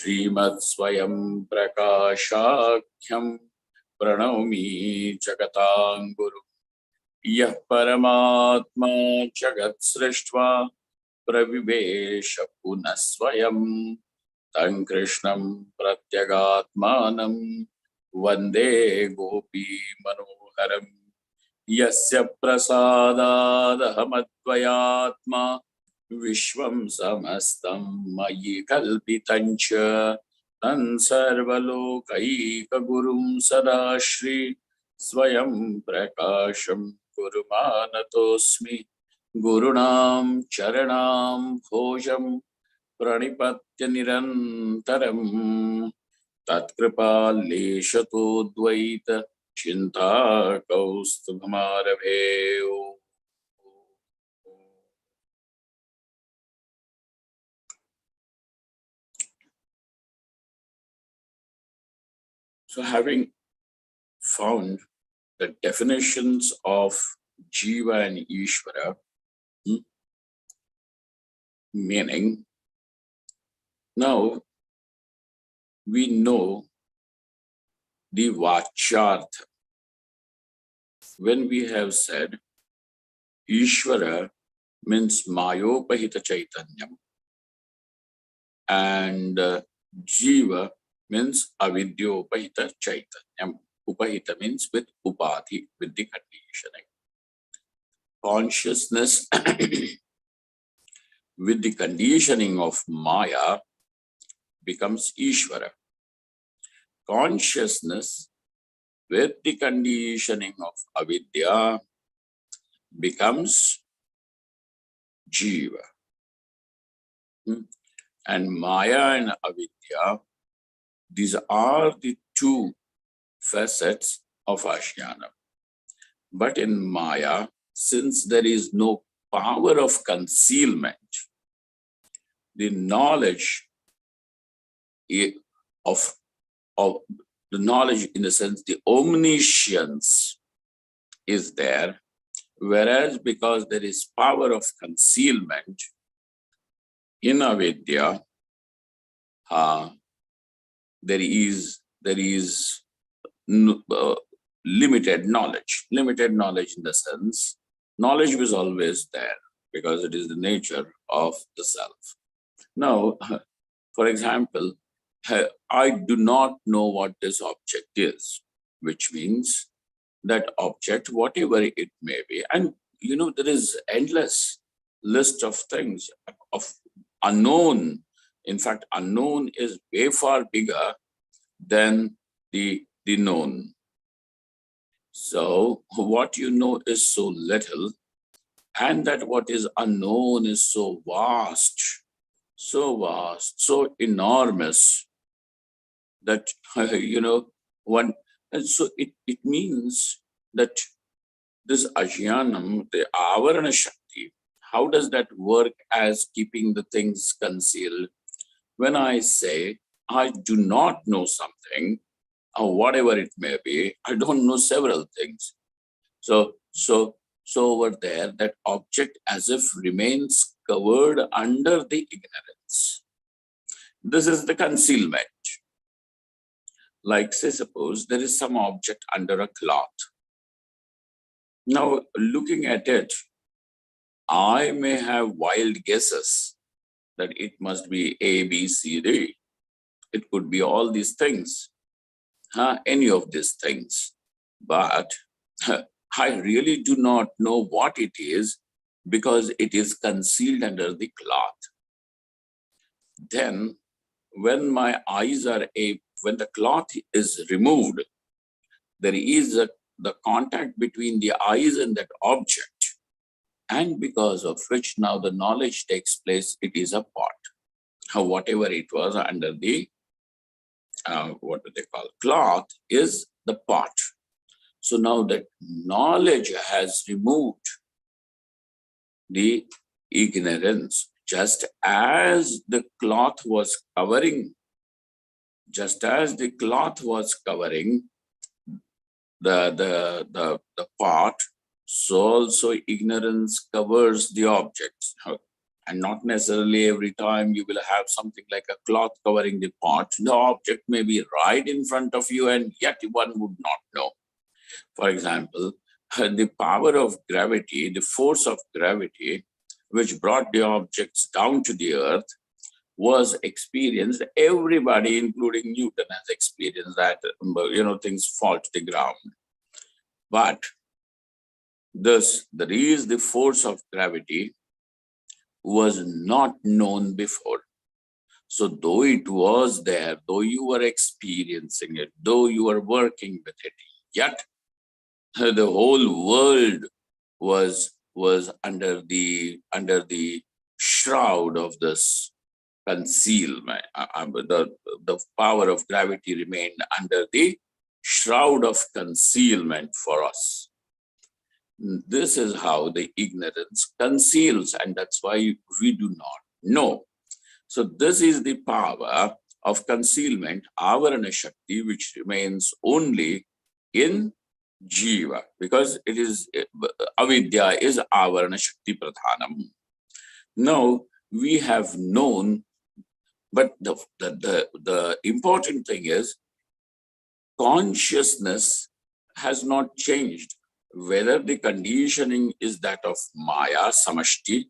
Shrimad Swayam Prakashakhyam Pranami Jagatam Guru Yah Paramatma Jagat Srishtva Pravivesha Punaswayam Tan Krishnam Pratyagatmanam Vande Gopi Manoharam Yasya Prasadadahamadvayatma Vishwam Samastam Mayi Kalpitancha Tan Sarvalokaika Gurum Sadashri Swayam Prakasham Gurumanatosmi Gurunam Charanam Bhojam Pranipatya Nirantaram Tatkripa Leshato Dvaita Chinta Kaustubhamarabhe. So having found the definitions of Jiva and Ishvara, meaning, now we know the Vachartha. When we have said Ishvara means Mayopahita Chaitanyam and Jiva means Avidyopahita Chaitanyam. Upahita means with Upadhi, with the conditioning. Consciousness with the conditioning of Maya becomes Ishvara. Consciousness with the conditioning of Avidya becomes Jiva. And Maya and Avidya, these are the two facets of Ajnana. But in Maya, since there is no power of concealment, the knowledge of the knowledge, in the sense, the omniscience is there, whereas because there is power of concealment in Avidya, there is limited knowledge. Limited knowledge in the sense, knowledge was always there because it is the nature of the self. Now, for example, I do not know what this object is, which means that object, whatever it may be, and there is endless list of things of unknown. In fact, unknown is way far bigger than the known. So what you know is so little, and that what is unknown is so vast, so enormous that one. And so it means that this ajnanam, the avarana shakti, how does that work as keeping the things concealed? When I say I do not know something, or whatever it may be, I don't know several things. So over there, that object as if remains covered under the ignorance. This is the concealment. Like, say, suppose there is some object under a cloth. Now, looking at it, I may have wild guesses that it must be A, B, C, D. It could be all these things, any of these things. But I really do not know what it is because it is concealed under the cloth. Then, when my eyes are when the cloth is removed, there is the contact between the eyes and that object, and because of which now the knowledge takes place. It is a pot. Whatever it was under the what do they call, cloth, is the pot. So now that knowledge has removed the ignorance, just as the cloth was covering the pot, so also ignorance covers the objects. And not necessarily every time you will have something like a cloth covering the pot. The object may be right in front of you, and yet one would not know. For example, the power of gravity, the force of gravity, which brought the objects down to the earth, was experienced. Everybody, including Newton, has experienced that, things fall to the ground. But thus, there is the force of gravity was not known before. So though it was there, though you were experiencing it, though you were working with it, yet the whole world was under the shroud of this concealment. The power of gravity remained under the shroud of concealment for us. This is how the ignorance conceals, and that's why we do not know. So this is the power of concealment, avarana shakti, which remains only in jiva, because it is avidya is avarana shakti pradhanam. Now we have known, but the important thing is consciousness has not changed. Whether the conditioning is that of maya samashti,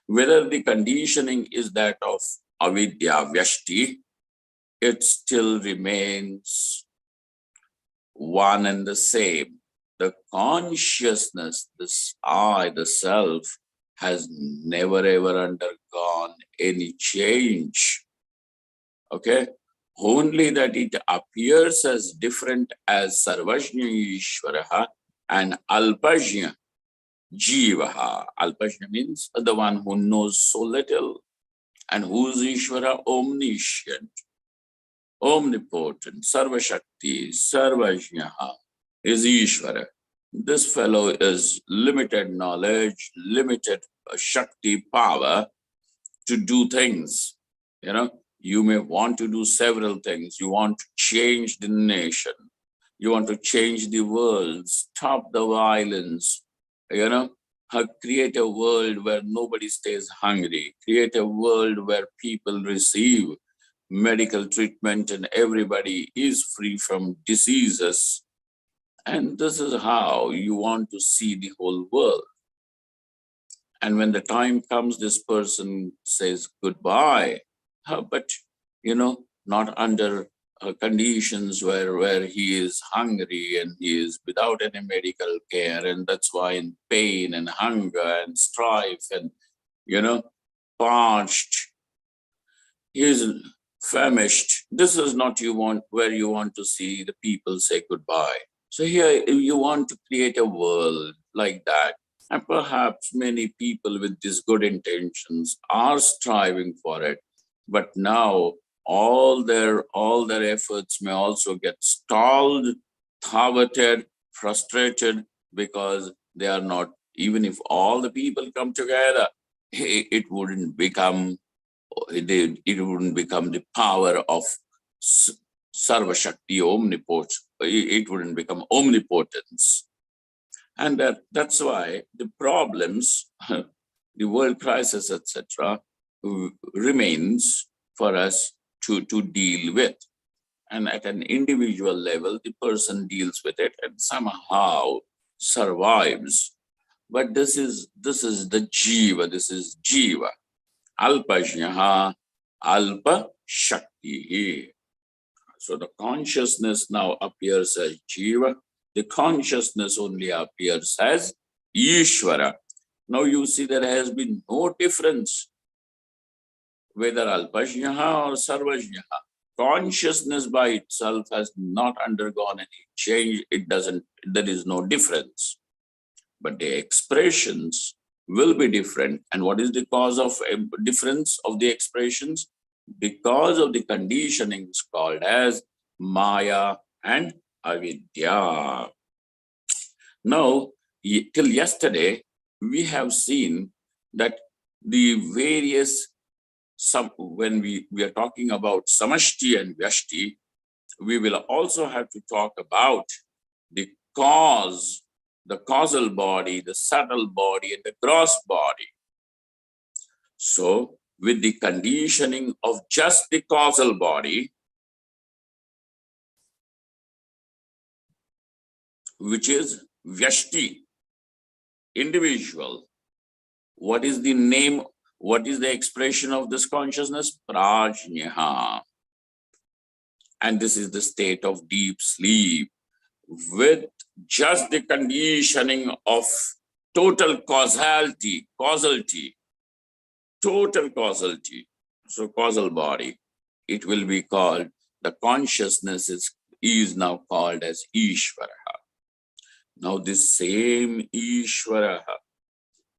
whether the conditioning is that of avidya vyashti, it still remains one and the same. The consciousness, this I, the self, has never ever undergone any change. Okay? Only that it appears as different as Sarvajna Ishvaraha and Alpajna Jivaha. Alpajna means the one who knows so little, and who is Ishvara? Omniscient, omnipotent, Sarvashakti, Sarvajnaha is Ishvara. This fellow is limited knowledge, limited Shakti power to do things. You may want to do several things. You want to change the nation. You want to change the world, stop the violence, create a world where nobody stays hungry, create a world where people receive medical treatment and everybody is free from diseases. And this is how you want to see the whole world. And when the time comes, this person says goodbye, but not under conditions where he is hungry and he is without any medical care, and that's why in pain and hunger and strife and parched, he is famished. This is not where you want to see the people say goodbye. So here you want to create a world like that. And perhaps many people with these good intentions are striving for it. But now all their efforts may also get stalled, thwarted, frustrated, because they are not, even if all the people come together, it wouldn't become the power of Sarva Shakti, omnipotence. It wouldn't become omnipotence. And that's why the problems, the world crisis, etc., remains for us to deal with. And at an individual level, the person deals with it and somehow survives. But this is the jiva, this is jiva. Alpajnaha, alpa shakti. So the consciousness now appears as jiva. The consciousness only appears as Ishvara. Now you see there has been no difference whether Alpajnaha or Sarvajnaha. Consciousness by itself has not undergone any change. There is no difference. But the expressions will be different. And what is the cause of difference of the expressions? Because of the conditionings called as Maya and Avidya. Now, till yesterday, we have seen that the various, when we are talking about Samashti and Vyashti, we will also have to talk about the cause, the causal body, the subtle body, and the gross body. So, with the conditioning of just the causal body, which is Vyashti, individual, what is the name, what is the expression of this consciousness? Prajnaha. And this is the state of deep sleep with just the conditioning of total causality, total causality. So causal body, it will be called, the consciousness is now called as Ishvara. Now this same Ishvara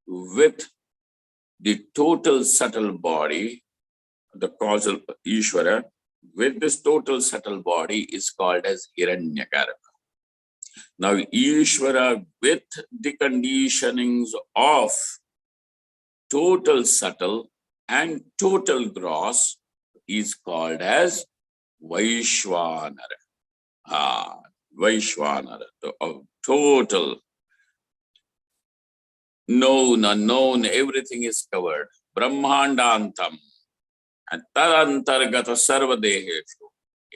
with the total subtle body, the causal Ishvara, with this total subtle body is called as Hiranyagarbha. Now Ishvara with the conditionings of total subtle and total gross is called as Vaishvanara. Vaishvanara, total, known, unknown, everything is covered. Brahmandantam. And tadantargata sarvadeheshu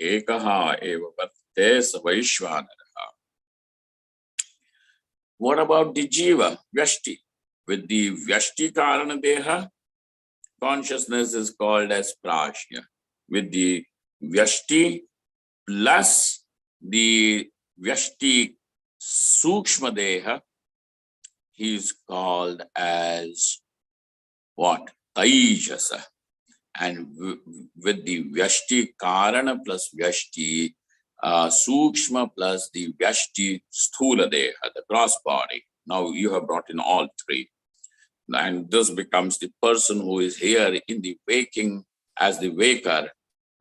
ekaha eva vartes Vaishvanara. What about the jiva, Vyashti? With the Vyashti karana deha, consciousness is called as Prajna. With the Vyashti plus the Vyashti Sukshma Deha, he is called as what? Taijasa. And with the Vyashti Karana plus Vyashti Sukshma plus the Vyashti Sthula Deha, the gross body. Now you have brought in all three. And this becomes the person who is here in the waking as the waker,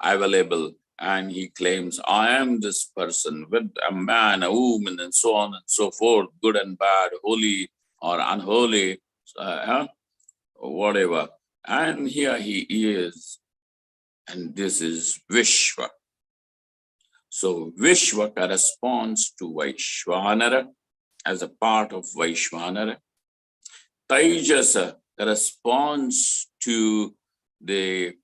available, and he claims, I am this person with a man, a woman, and so on and so forth, good and bad, holy or unholy, whatever. And here he is, and this is Vishwa. So Vishwa corresponds to Vaishvanara as a part of Vaishvanara. Taijasa corresponds to the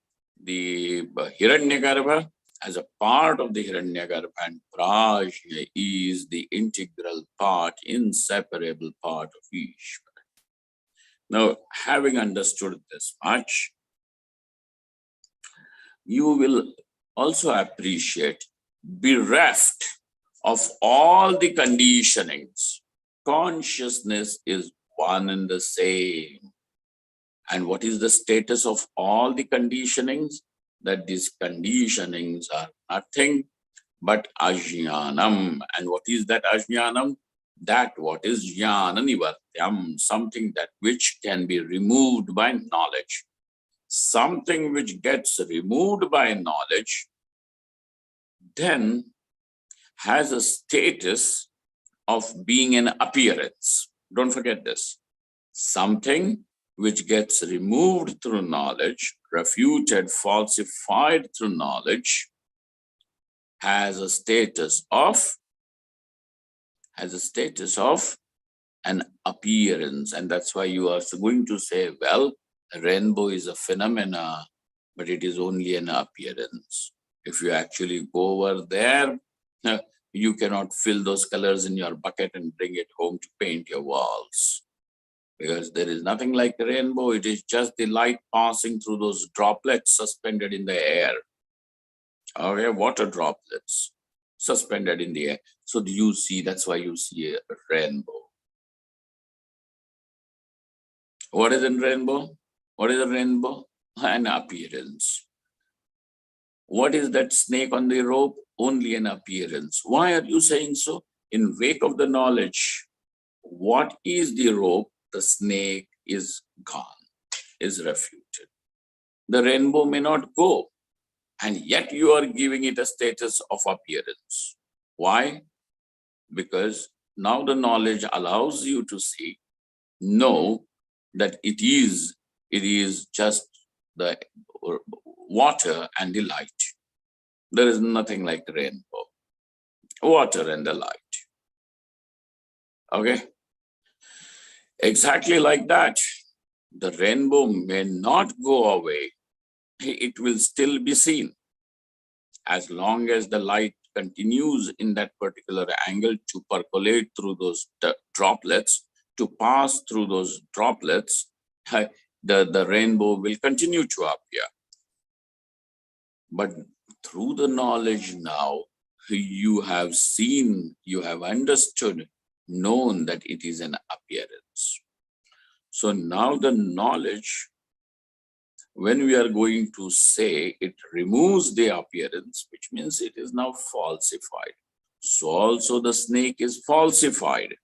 Hiranyagarbha as a part of the Hiranyagarbha, and Prajna is the integral part, inseparable part of Ishvara. Now, having understood this much, you will also appreciate, bereft of all the conditionings, consciousness is one and the same. And what is the status of all the conditionings? That these conditionings are nothing but ajnanam. And what is that ajnanam? That what is jnana nivartyam, something that which can be removed by knowledge. Something which gets removed by knowledge then has a status of being an appearance. Don't forget this. Something which gets removed through knowledge, refuted, falsified through knowledge, has a status of an appearance. And that's why you are going to say, well, a rainbow is a phenomena, but it is only an appearance. If you actually go over there, you cannot fill those colors in your bucket and bring it home to paint your walls. Because there is nothing like a rainbow. It is just the light passing through those droplets suspended in the air. Okay, water droplets suspended in the air. So do you see, that's why you see a rainbow. What is a rainbow? What is a rainbow? An appearance. What is that snake on the rope? Only an appearance. Why are you saying so? In wake of the knowledge, what is the rope? The snake is gone, is refuted. The rainbow may not go, and yet you are giving it a status of appearance. Why? Because now the knowledge allows you to see, know that it is just the water and the light. There is nothing like rainbow, water and the light. Okay? Exactly like that. The rainbow may not go away. It will still be seen as long as the light continues in that particular angle to percolate through those droplets, to pass through those droplets, the rainbow will continue to appear. But through the knowledge now, you have seen, you have understood, known that it is an appearance. So now the knowledge, when we are going to say it removes the appearance, which means it is now falsified. So also the snake is falsified.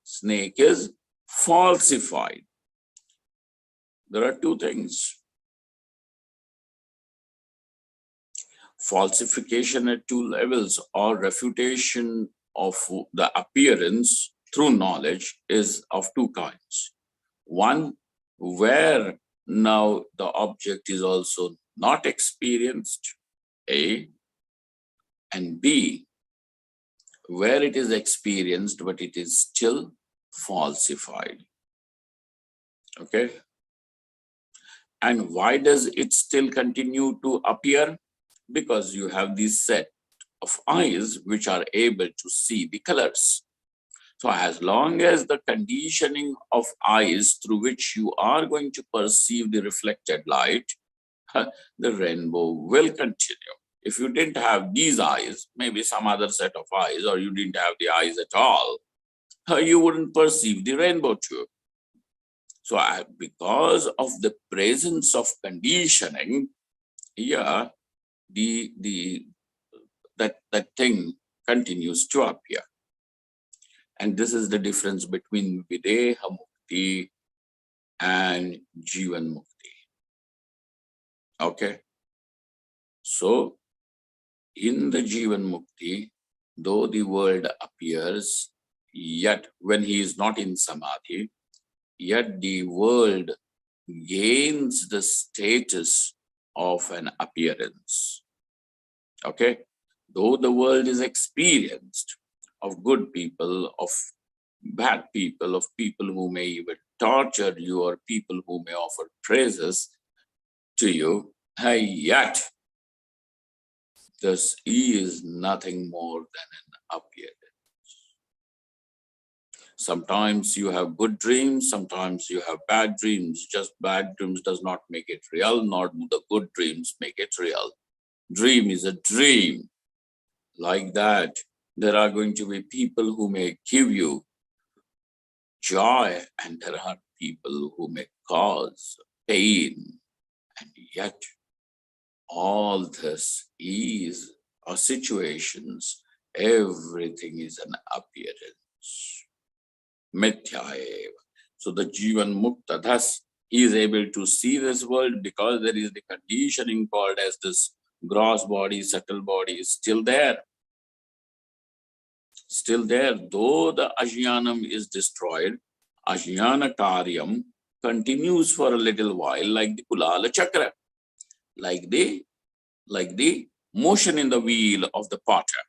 Snake is falsified. There are two things. Falsification at two levels, or refutation of the appearance through knowledge, is of two kinds. One, where now the object is also not experienced, A, and B, where it is experienced but it is still falsified. Okay? And why does it still continue to appear? Because you have this set of eyes which are able to see the colors. So as long as the conditioning of eyes through which you are going to perceive the reflected light, the rainbow will continue. If you didn't have these eyes, maybe some other set of eyes, or you didn't have the eyes at all, you wouldn't perceive the rainbow too. So because of the presence of conditioning, yeah, that thing continues to appear. And this is the difference between Videha Mukti and Jivan Mukti. Okay? So, in the Jivan Mukti, though the world appears, yet when he is not in Samadhi, yet the world gains the status of an appearance. Okay? Though the world is experienced of good people, of bad people, of people who may even torture you, or people who may offer praises to you, yet this is nothing more than an appearance. Sometimes you have good dreams, sometimes you have bad dreams. Just bad dreams does not make it real, nor do the good dreams make it real. Dream is a dream. Like that, there are going to be people who may give you joy, and there are people who may cause pain. And yet, all this is, or situations, everything is an appearance. Mithya eva. So the Jivan Mukta, thus, he is able to see this world because there is the conditioning called as this gross body, subtle body is still there. Still there, though the Ajnanam is destroyed, Ajnana Karyam continues for a little while, like the Kulala Chakra, like the motion in the wheel of the potter.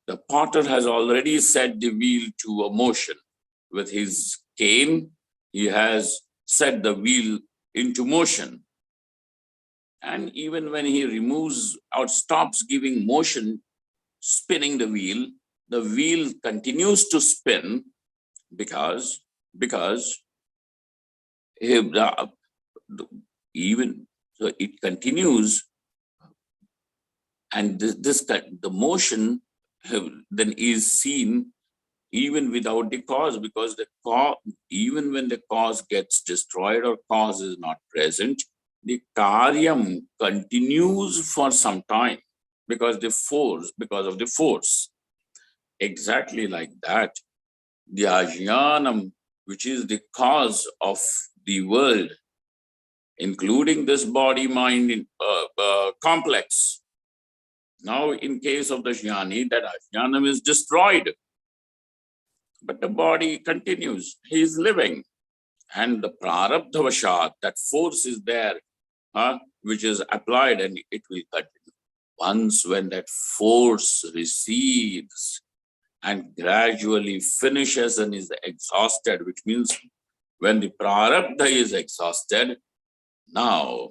The potter has already set the wheel to a motion. With his cane, he has set the wheel into motion. And even when he removes or stops giving motion, spinning the wheel continues to spin because even so it continues, and the motion then is seen even without the cause, because even when the cause gets destroyed or cause is not present, the karyam continues for some time because of the force. Exactly like that, the ajnanam, which is the cause of the world, including this body-mind complex. Now, in case of the jnani, that ajnanam is destroyed, but the body continues. He is living, and the prarabdhavashat, that force is there, which is applied, and it will continue. Once when that force recedes, and gradually finishes and is exhausted, which means when the prarabdha is exhausted, now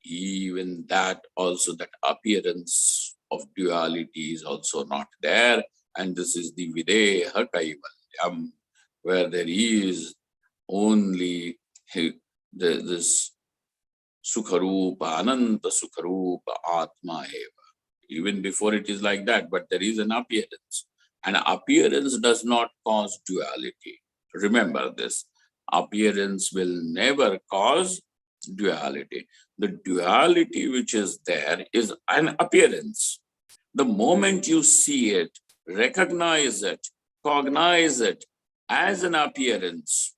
even that also, that appearance of duality is also not there. And this is the videha kaivalyam, where there is only this sukharupa, ananta sukharupa atma eva. Even before it is like that, but there is an appearance. And appearance does not cause duality. Remember this. Appearance will never cause duality. The duality which is there is an appearance. The moment you see it, recognize it, cognize it as an appearance,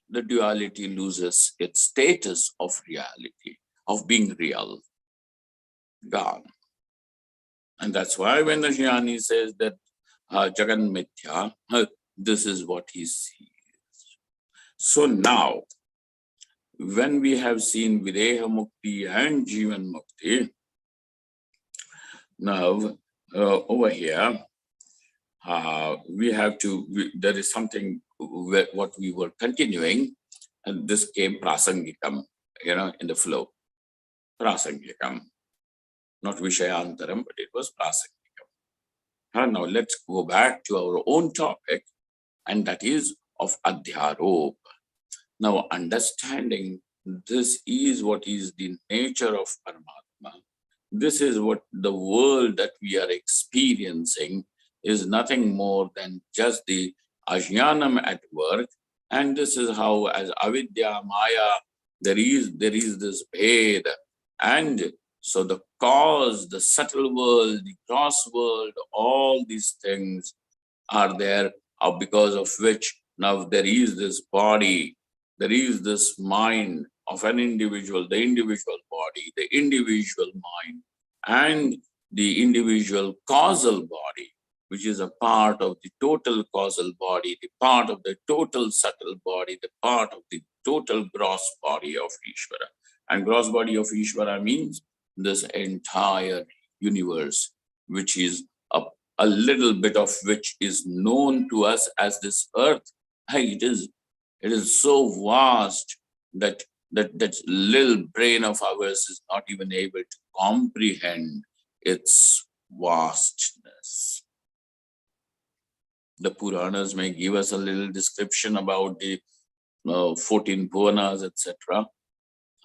the duality loses its status of reality, of being real, gone. And that's why when the Jnani says that Jagan Mithya, this is what he sees. So now, when we have seen Videha Mukti and Jivan Mukti, now over here, we have to, there is something what we were continuing, and this came Prasangikam, in the flow. Prasangikam, not Vishayantaram, but it was Prasangikam. Now let's go back to our own topic, and that is of Adhyarop. Now, understanding this is what is the nature of Paramatma. This is what the world that we are experiencing is nothing more than just the ajnanam at work. And this is how, as avidya, maya, there is this bhed. And so the cause, the subtle world, the gross world, all these things are there, because of which now there is this body, there is this mind of an individual, the individual body, the individual mind, and the individual causal body, which is a part of the total causal body, the part of the total subtle body, the part of the total gross body of Ishvara. And gross body of Ishvara means this entire universe, which is a little bit of which is known to us as this earth. It is so vast that that little brain of ours is not even able to comprehend its vastness. The Puranas may give us a little description about the 14 Bhuvanas, etc.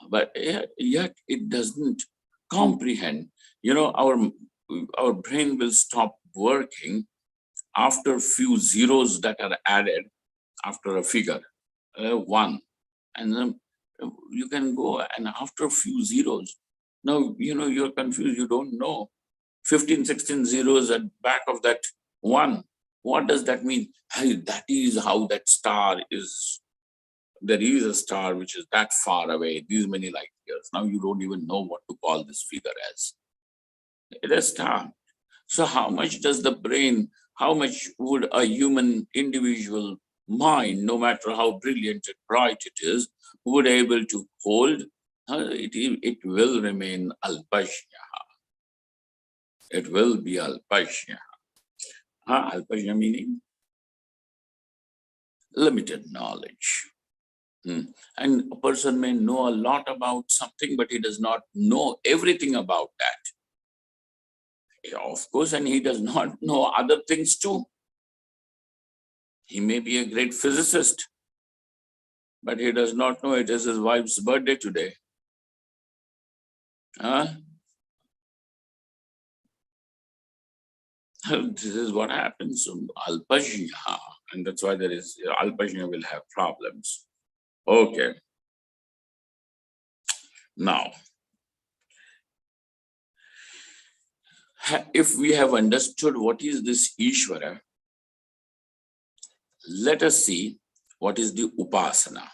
But yet it doesn't comprehend. Our brain will stop working after few zeros that are added after a figure, one. And then you can go, and after a few zeros, now, you're confused, you don't know. 15, 16 zeros at back of that one. What does that mean? Hey, that is how that star is. There is a star which is that far away, these many light years. Now you don't even know what to call this figure as. It is a star. So how much does the brain, how much would a human individual mind, no matter how brilliant and bright it is, would able to hold? It will remain alpashya. It will be alpashya. Alpashya meaning limited knowledge. And a person may know a lot about something, but he does not know everything about that. Yeah, of course, and he does not know other things too. He may be a great physicist, but he does not know it is his wife's birthday today. This is what happens. Alpashya, and that's why there is Alpashya will have problems. Okay. Now, if we have understood what is this Ishvara, let us see what is the Upasana,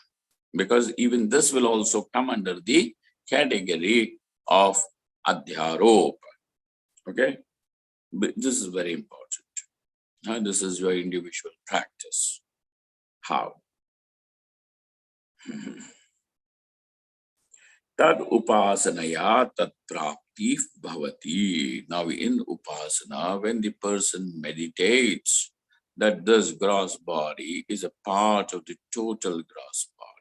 because even this will also come under the category of Adhyarop. Okay, but this is very important. This is your individual practice. How? Tad upasanaya tat prapti bhavati. Now in upasana, when the person meditates that this gross body is a part of the total gross body.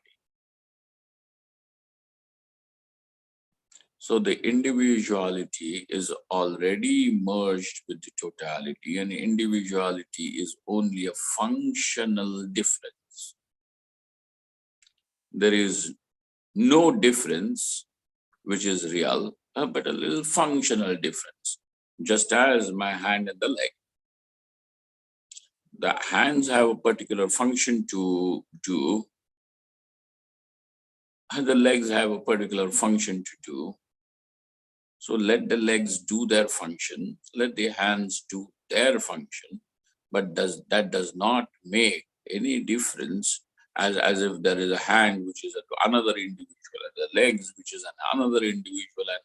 So the individuality is already merged with the totality, and individuality is only a functional difference. There is no difference which is real, but a little functional difference. Just as my hand and the leg. The hands have a particular function to do, and the legs have a particular function to do. So let the legs do their function, let the hands do their function, but that does not make any difference as if there is a hand which is another individual and the legs which is another individual, and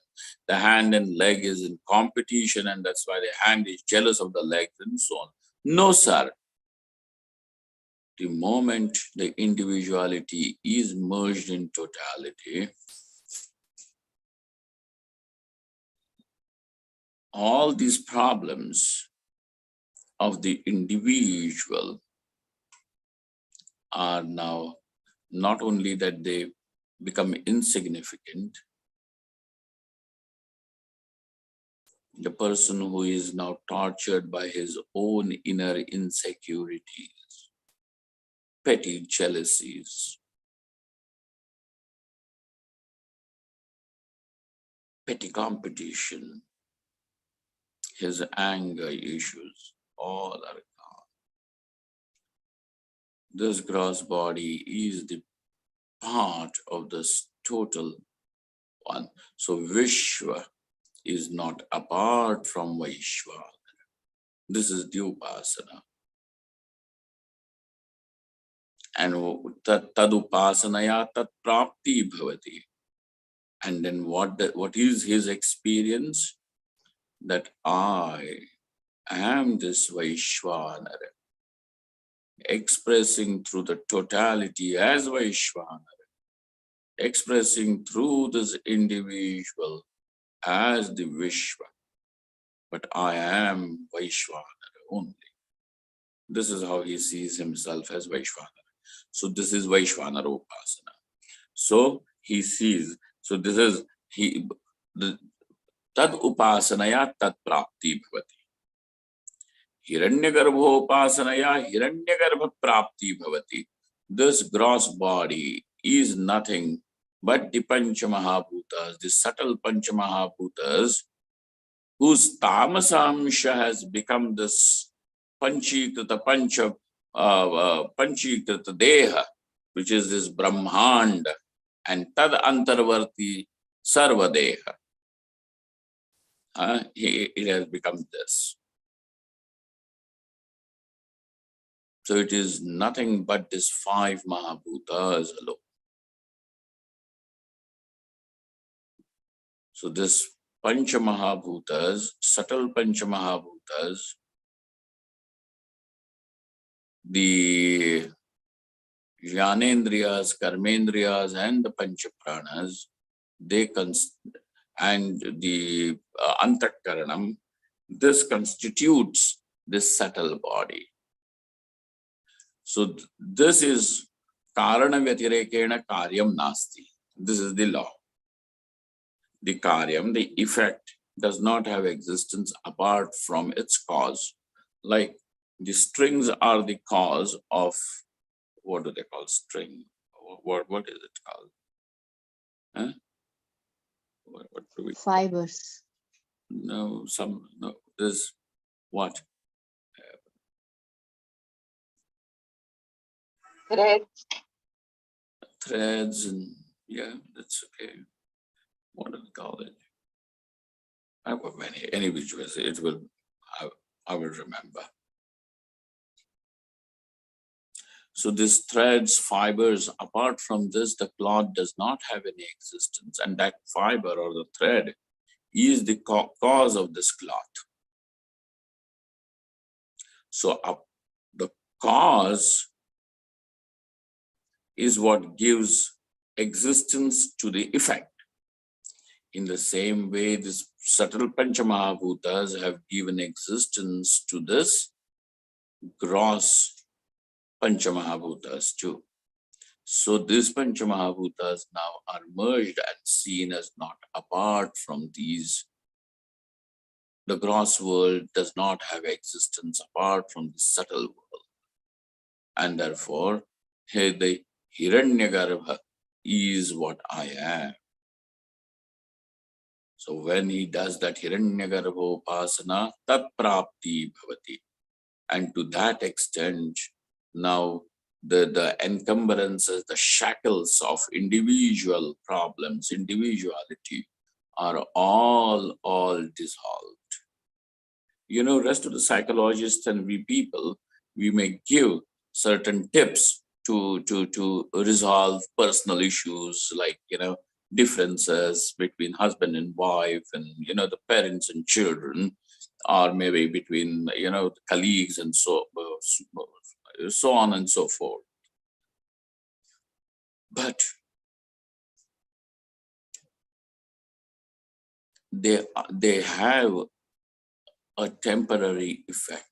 the hand and leg is in competition, and that's why the hand is jealous of the legs and so on. No, sir. The moment the individuality is merged in totality, all these problems of the individual are now not only that they become insignificant, the person who is now tortured by his own inner insecurities, petty jealousies, petty competition, his anger issues, all are gone. This gross body is the part of this total one. So Vishwa is not apart from Vaishvana. This is the Upasana. And tad upasanaya tat prapti bhavati. And then what is his experience? That I am this Vaishvana, expressing through the totality as Vaishvana, expressing through this individual as the Vishwa. But I am Vaishvana only. This is how he sees himself as Vaishvana. So this is Vaishvana Upasana. So he sees, so this is tad upasanaya tat prapti bhavati. Hiranyagarbhopasanaya hiranyagarbha prapti bhavati. This gross body is nothing but the Panchamahabhutas, the subtle Panchamahabhutas, whose tamasamsha has become this panchikrita panchikrita deha, which is this Brahmand, and tad antarvarti sarva deha. It has become this. So it is nothing but this 5 Mahabhutas alone. So this Pancha Mahabhutas, subtle Pancha Mahabhutas, the Jnanendriyas, Karmendriyas, and the Pancha Pranas, and the Antakaranam, this constitutes this subtle body. So this is Karana Vyatirekena Karyam Nasti. This is the law. The Karyam, the effect, does not have existence apart from its cause. Like the strings are the cause of, what do they call string? What is it called? Huh? What do we? Fibers. No, there's what? Threads, and yeah, that's okay. What do we call it? I have many, any which ways, it will, I will remember. So these threads, fibers, apart from this, the cloth does not have any existence, and that fiber or the thread is the cause of this cloth. So the cause is what gives existence to the effect. In the same way, these subtle Panchamahabhutas have given existence to this gross Panchamahabhutas too. So these Panchamahabhutas now are merged and seen as not apart from these. The gross world does not have existence apart from the subtle world. And therefore, the Hiranyagarbha is what I am. So when he does that Hiranyagarbha Upasana, tat prapti bhavati. And to that extent, now the encumbrances, the shackles of individual problems, individuality are all dissolved. You know, rest of the psychologists and we people, we may give certain tips to resolve personal issues like, differences between husband and wife and, the parents and children, or maybe between, colleagues and so on and so forth. But they have a temporary effect.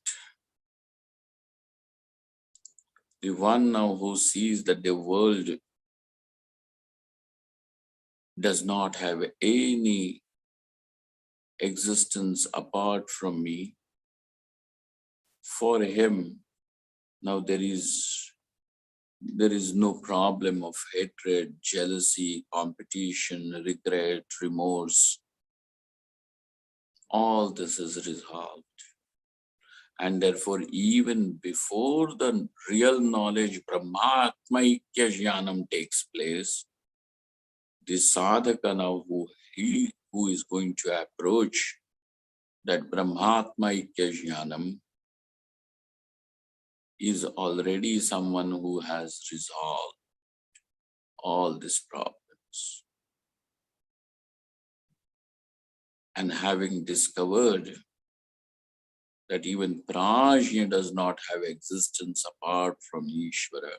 The one now who sees that the world does not have any existence apart from me, for him, now there is no problem of hatred, jealousy, competition, regret, remorse. All this is resolved. And therefore, even before the real knowledge, Brahmatmaikya Jnanam takes place, the sadhaka now who is going to approach that Brahmatmaikya Jnanam is already someone who has resolved all these problems. And having discovered that even Prajna does not have existence apart from Ishvara,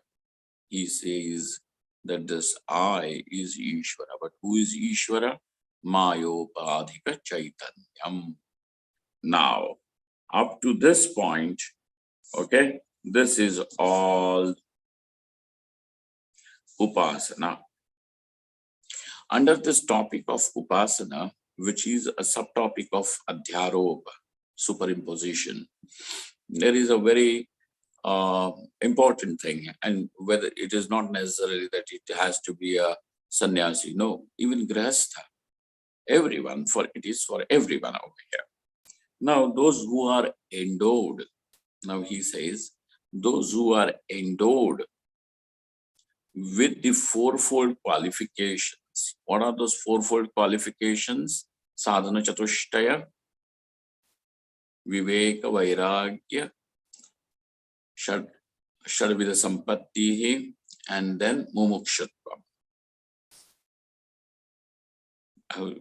he says that this I is Ishvara. But who is Ishvara? Mayopadhika Chaitanyam. Now, up to this point, okay, this is all Upasana. Under this topic of Upasana, which is a subtopic of Adhyarop, superimposition, there is a very important thing, and whether it is not necessarily that it has to be a sannyasi, no, even grihastha, everyone, for it is for everyone over here. Now, those who are endowed, now he says, those who are endowed with the fourfold qualifications. What are those fourfold qualifications? Sadhana chatushtaya, viveka vairagya, Shadvida Sampattihi, and then Mumukshutvam.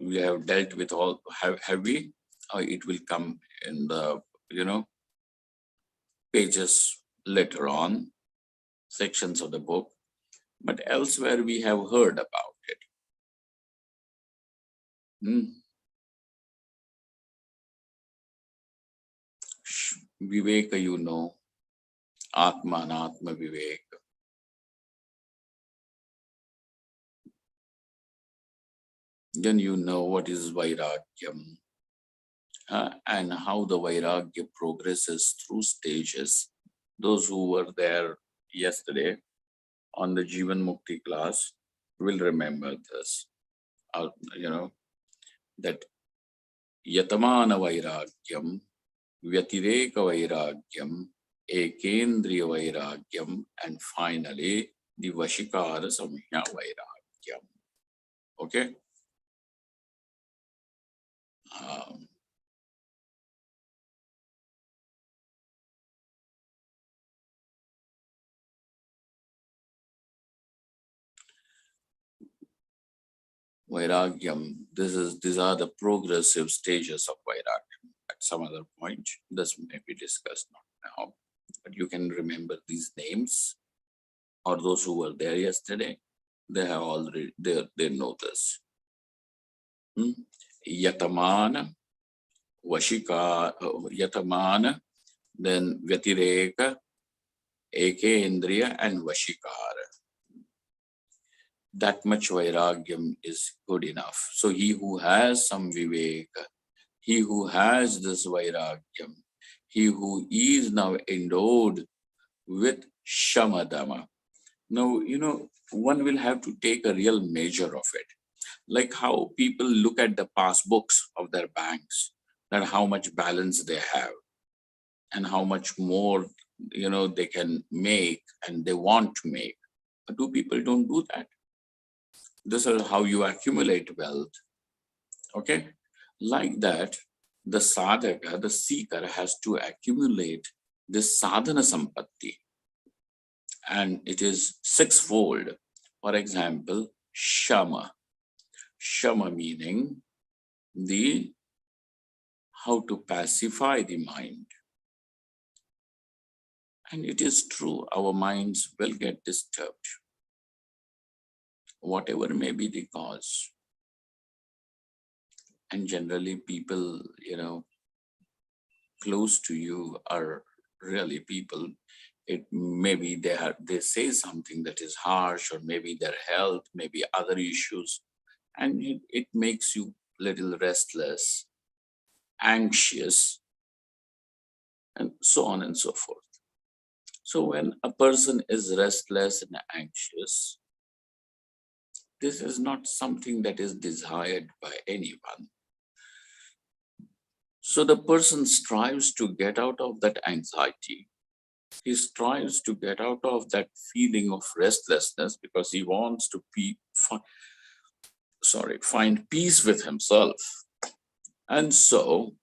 We have dealt with all, have we? It will come in the, pages later on, sections of the book. But elsewhere we have heard about it. Viveka, you know, Atma and Atma Viveka. Then you know what is Vairagyam and how the Vairagya progresses through stages. Those who were there yesterday on the Jivan Mukti class will remember this. That Yatamana Vairagyam, Vyatireka Vairagyam, Ekendriya Vairagyam, and finally the Vashikara Samya Vairagyam. Okay? Vairagyam, these are the progressive stages of Vairagyam. At some other point, this may be discussed, not now, but you can remember these names, or those who were there yesterday, they have already, they know this. Hmm? Yatamana, Vashika, Yatamana, then Vyatireka, Ekendriya, and Vashikara. That much Vairagyam is good enough. So he who has some Viveka, he who has this Vairagyam, he who is now endowed with Shamadama. Now, one will have to take a real measure of it. Like how people look at the passbooks of their banks, that how much balance they have and how much more, they can make and they want to make. But do people don't do that? This is how you accumulate wealth. Okay. Like that, the sadhaka, the seeker has to accumulate this sadhana sampatti, and it is sixfold. For example, shama. Shama meaning the how to pacify the mind. And it is true, our minds will get disturbed, whatever may be the cause. And generally, people, close to you are really people. It maybe they say something that is harsh, or maybe their health, maybe other issues, and it makes you little restless, anxious, and so on and so forth. So when a person is restless and anxious, this is not something that is desired by anyone. So the person strives to get out of that anxiety. He strives to get out of that feeling of restlessness because he wants to find peace with himself. And so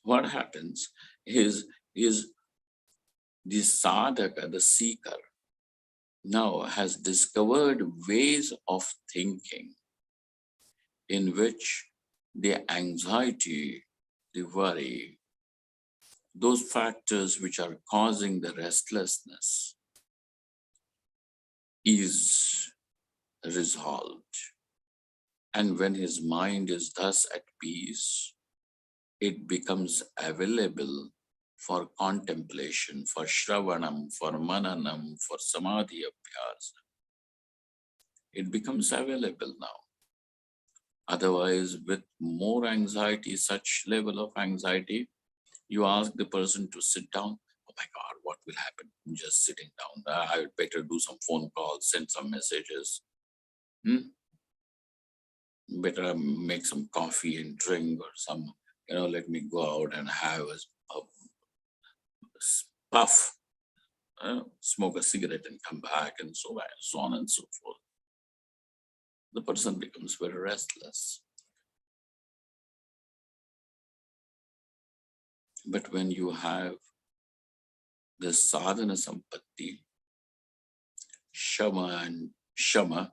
what happens is the sadhaka, the seeker, now has discovered ways of thinking in which the anxiety, the worry, those factors which are causing the restlessness is resolved. And when his mind is thus at peace, it becomes available for contemplation, for shravanam, for mananam, for samadhi abhyas. It becomes available now. Otherwise, with more anxiety, such level of anxiety, you ask the person to sit down. Oh my God, what will happen? I'm just sitting down. I would better do some phone calls, send some messages. Better make some coffee and drink or some, let me go out and have a puff, smoke a cigarette and come back, and so on and so forth. The person becomes very restless. But when you have the sadhana sampatti, shama,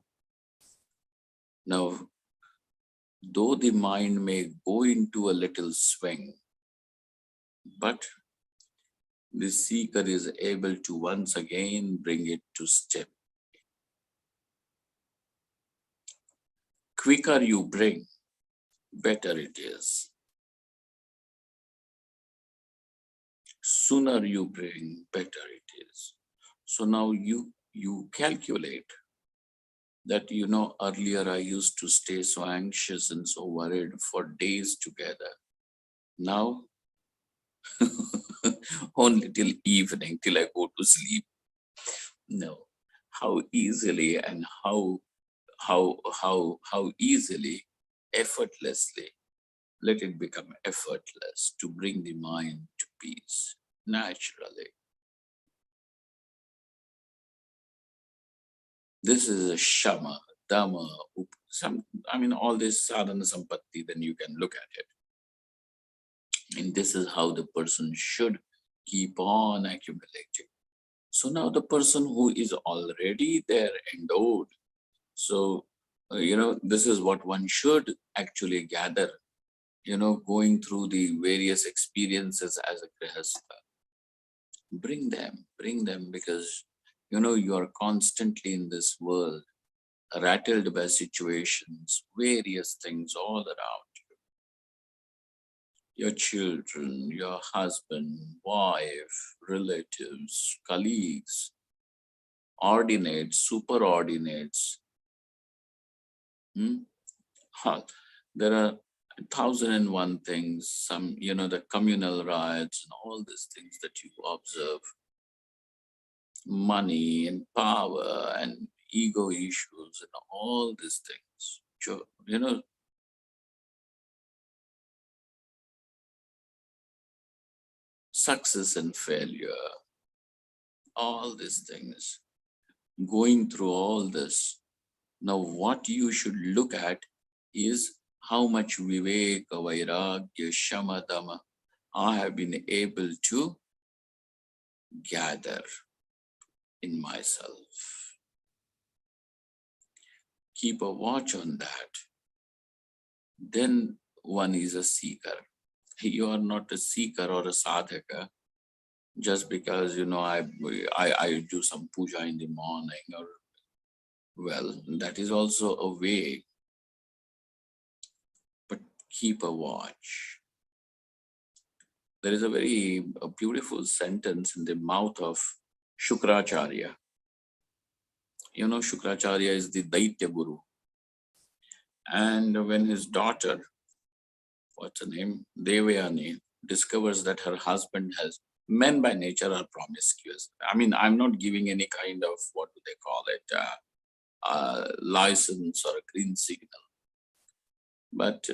now, though the mind may go into a little swing, but the seeker is able to once again bring it to step. Quicker you bring, better it is. Sooner you bring, better it is. So now you calculate that, earlier I used to stay so anxious and so worried for days together. Now, only till evening, till I go to sleep. No, how easily and how easily, effortlessly, let it become effortless to bring the mind to peace naturally. This is a shama, dhamma, all this sadhana sampatti, then you can look at it. And this is how the person should keep on accumulating. So now the person who is already there endowed, so, this is what one should actually gather, going through the various experiences as a grihastha. Bring them, because, you are constantly in this world rattled by situations, various things all around you. Your children, your husband, wife, relatives, colleagues, ordinates, superordinates. There are 1,001 things, some, the communal rights and all these things that you observe. Money and power and ego issues and all these things. Success and failure, all these things. Going through all this. Now, what you should look at is how much viveka, vairagya, shamadama I have been able to gather in myself. Keep a watch on that. Then one is a seeker. You are not a seeker or a sadhaka just because I do some puja in the morning, or well, that is also a way, but keep a watch. There is a very beautiful sentence in the mouth of Shukracharya. Shukracharya is the Daitya Guru. And when his daughter, what's her name, Devayani, discovers that her husband men by nature are promiscuous. I mean, I'm not giving any kind of, what do they call it, license or a green signal. But,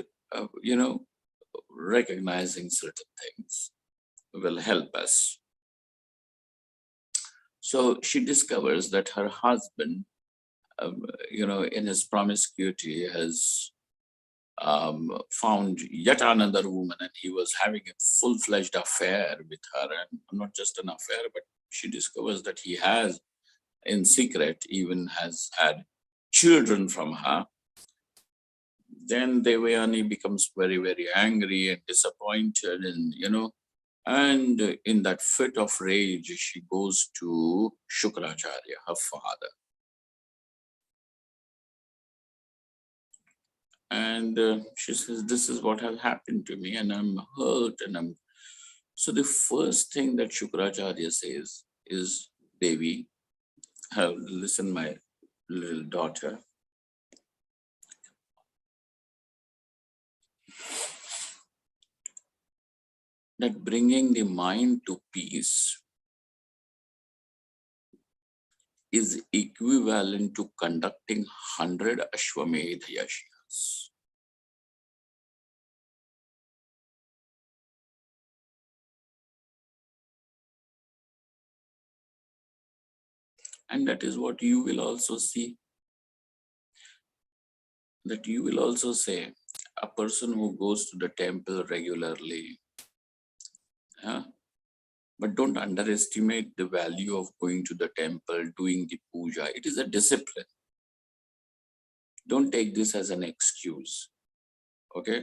recognizing certain things will help us. So she discovers that her husband, in his promiscuity has found yet another woman, and he was having a full-fledged affair with her, and not just an affair, but she discovers that he has, in secret, even has had children from her. Then Devayani becomes very, very angry and disappointed, and in that fit of rage, she goes to Shukracharya, her father. And she says, this is what has happened to me, and I'm hurt, and So the first thing that Shukracharya says is, Devi, listen, my little daughter. That bringing the mind to peace is equivalent to conducting 100 Ashwamedha yajnas. And that is what you will also see. That you will also say, a person who goes to the temple regularly, but don't underestimate the value of going to the temple, doing the puja. It is a discipline. Don't take this as an excuse, okay,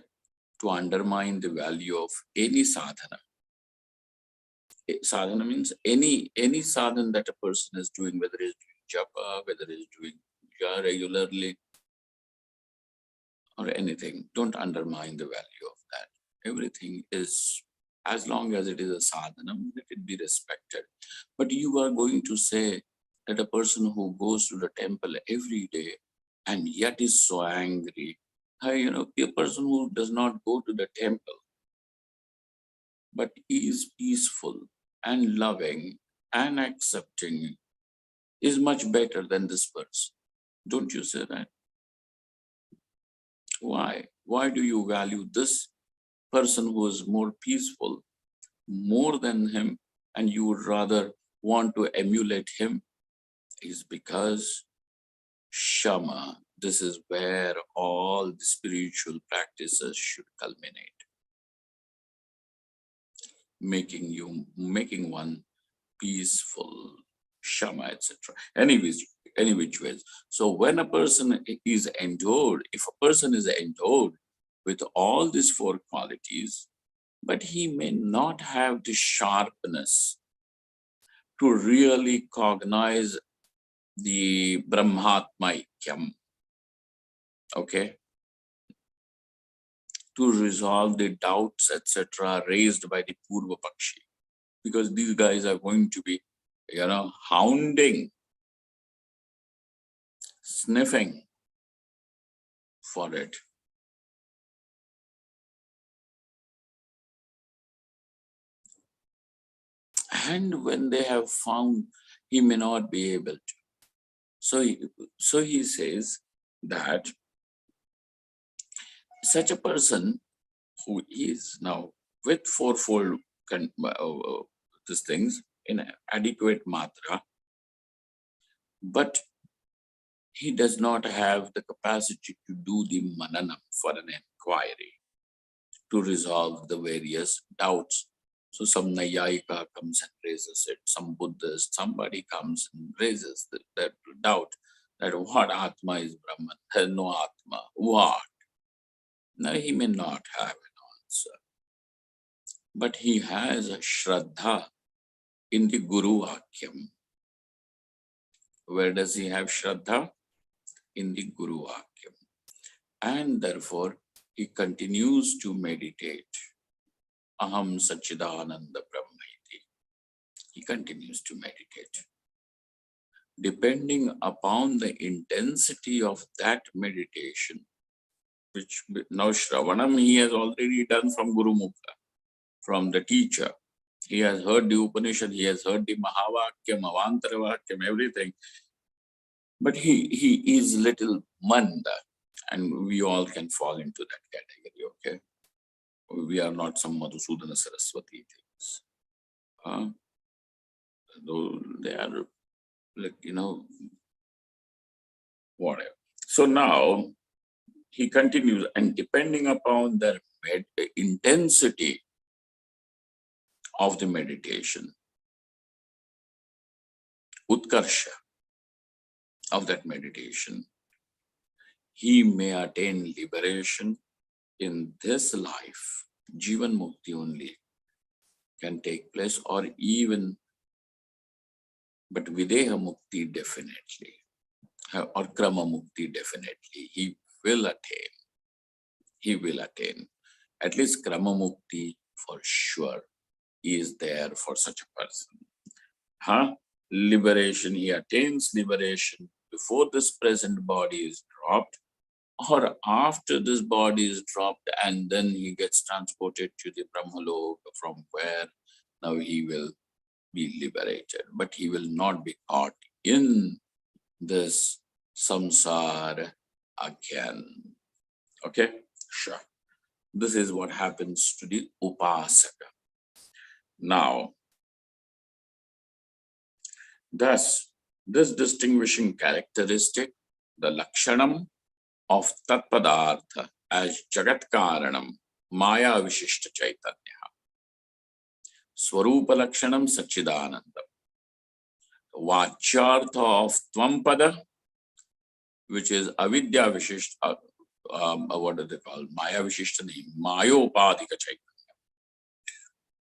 to undermine the value of any sadhana. Sadhana means any sadhana that a person is doing, whether it's doing japa, whether it's doing puja regularly, or anything. Don't undermine the value of that. Everything is, as long as it is a sadhana, let it be respected. But you are going to say that a person who goes to the temple every day and yet is so angry, a person who does not go to the temple but is peaceful and loving and accepting is much better than this person. Don't you say that? Why? Why do you value this person who is more peaceful more than him, and you would rather want to emulate him? Is because Shama, this is where all the spiritual practices should culminate. Making one peaceful, Shama, etc. Any which ways. So when a person is endowed, if a person is endowed with all these four qualities, but he may not have the sharpness to really cognize the Brahmatma Ikyam, okay, to resolve the doubts, etc., raised by the Purva Pakshi. Because these guys are going to be, hounding, sniffing for it. And when they have found, he may not be able to. So he says that such a person who is now with fourfold these things in adequate matra, but he does not have the capacity to do the mananam for an inquiry, to resolve the various doubts. So some Nayayika comes and raises it, some Buddhist, somebody comes and raises that doubt that what Atma is Brahman, there's no Atma, what? Now he may not have an answer, but he has a Shraddha in the Guru Vakyam. Where does he have Shraddha? In the Guru Vakyam. And therefore, he continues to meditate. Aham Sachidananda Brahmaiti. He continues to meditate. Depending upon the intensity of that meditation, which now Shravanam he has already done from Guru Mukha, from the teacher. He has heard the Upanishad, he has heard the Mahavakyam, Avantara-vakyam, everything. But he is little manda, and we all can fall into that category, okay? We are not some Madhusudana Saraswati things. Though they are like, whatever. So now he continues, and depending upon the intensity of the meditation, utkarsha of that meditation, he may attain liberation in this life. Jivan Mukti only can take place, or even, but Videha Mukti definitely, or Krama Mukti definitely, he will attain. He will attain. At least Krama Mukti for sure is there for such a person. Liberation, he attains liberation before this present body is dropped, or after this body is dropped, and then he gets transported to the Brahmalok, from where now he will be liberated. But he will not be caught in this samsara again. Okay? Sure. This is what happens to the Upasaka. Now, thus, this distinguishing characteristic, the Lakshanam of Tatpadartha as Jagat Karanam, Maya Vishishta Chaitanya, Swarupa Lakshanam Sachidanandam, Vachyartha of Tvampada, which is Avidya Vishishta, what do they call? Maya Vishishta name, Mayopadhika Chaitanya.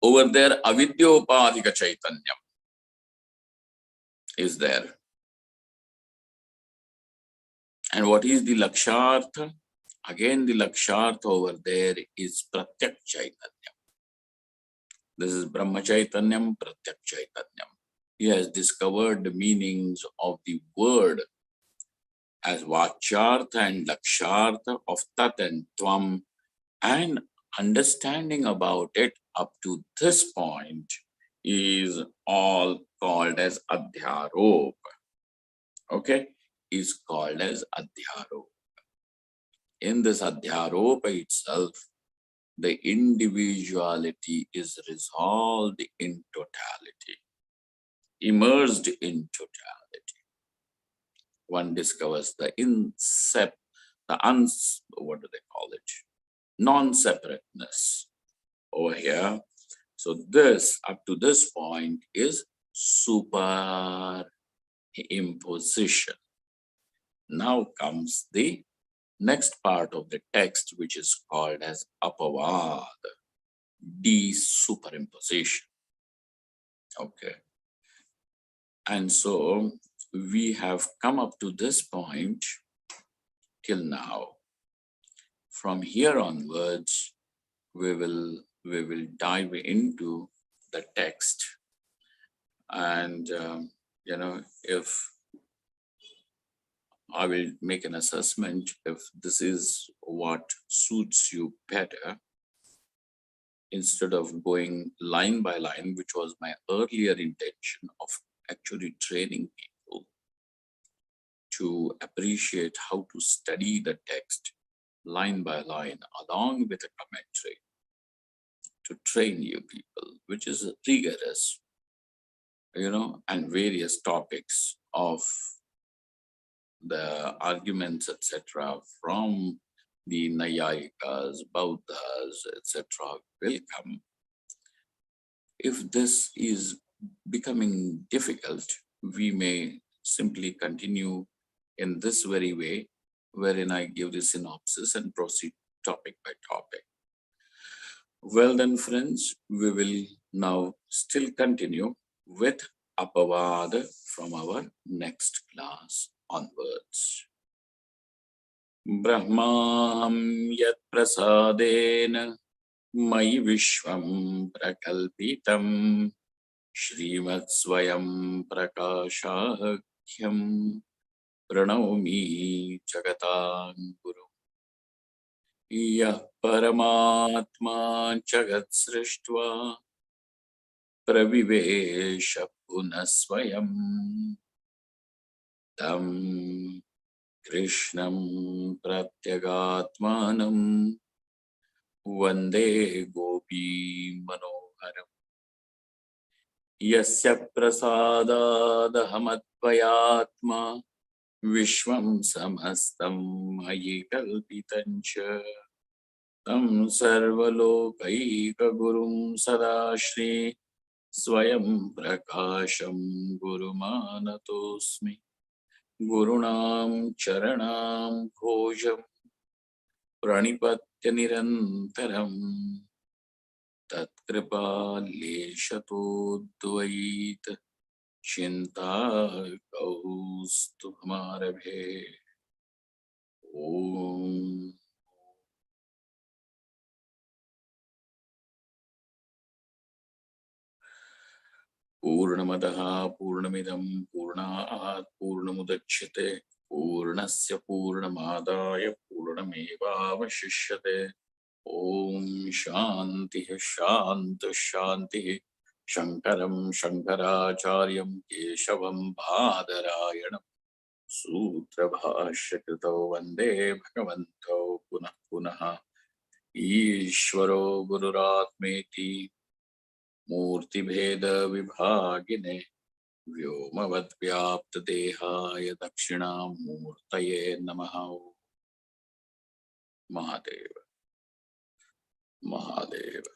Over there, Avidyopadhika Chaitanya is there. And what is the Lakshartha? Again, the Lakshartha over there is Pratyak Chaitanya. This is Brahma Chaitanyam, Pratyak Chaitanyam. He has discovered the meanings of the word as Vachyartha and Lakshartha of Tat and Tvam, and understanding about it up to this point is all called as Adhyarop. Okay? Is called as Adhyarop. In this Adhyaropa itself, the individuality is resolved in totality, immersed in totality. One discovers the what do they call it? Non-separateness over here. So this, up to this point, is superimposition. Now comes the next part of the text, which is called as Apavaad, de-superimposition. Okay. And so we have come up to this point till now. From here onwards, we will dive into the text, and if I will make an assessment if this is what suits you better, instead of going line by line, which was my earlier intention of actually training people to appreciate how to study the text line by line along with a commentary, to train you people, which is rigorous, and various topics of the arguments, etc., from the Nayayikas, Bauddhas, etc., will come. If this is becoming difficult, we may simply continue in this very way, wherein I give the synopsis and proceed topic by topic. Well then, friends, we will now still continue with Apavaad from our next class onwards. Brahmam yat prasadena Mayi Vishwam Prakalpitam Shrimat Swayam Prakashakyam Pranavami Jagatan Guru Yah Paramatma Jagat Srishtva Pravivesha Punaswayam Tam Krishnam Pratyagatmanam Vande Gopi Manoharam Yasya Prasadadahamadvayatma Vishwam Samastam Mayi Kalpitancha Tam Sarvalokaika Gurum Sadashri Swayam Prakasham Gurumanatosmi Gurunam Charanam Khojam Pranipatya Nirantaram Tatkripa Leshatodvait Chinta Kaustu Hamarabhe Om Purnamadaha Purnamidam Purnat Purnamudachyate Purnasya Purnamadaya Purnamevavashishyate Om Shanti Shanti Shanti Shankaram Shankaracharyam Keshavam Bhadarayanam Sutra Bhashyakrito Vande Bhagavanto Punah Punaha Ishvaro Gururatmeti Murti Bheda Vibhagine Vyomavad Vyapta Dehaya Dakshina Murtaye Namaha Mahadeva Mahadeva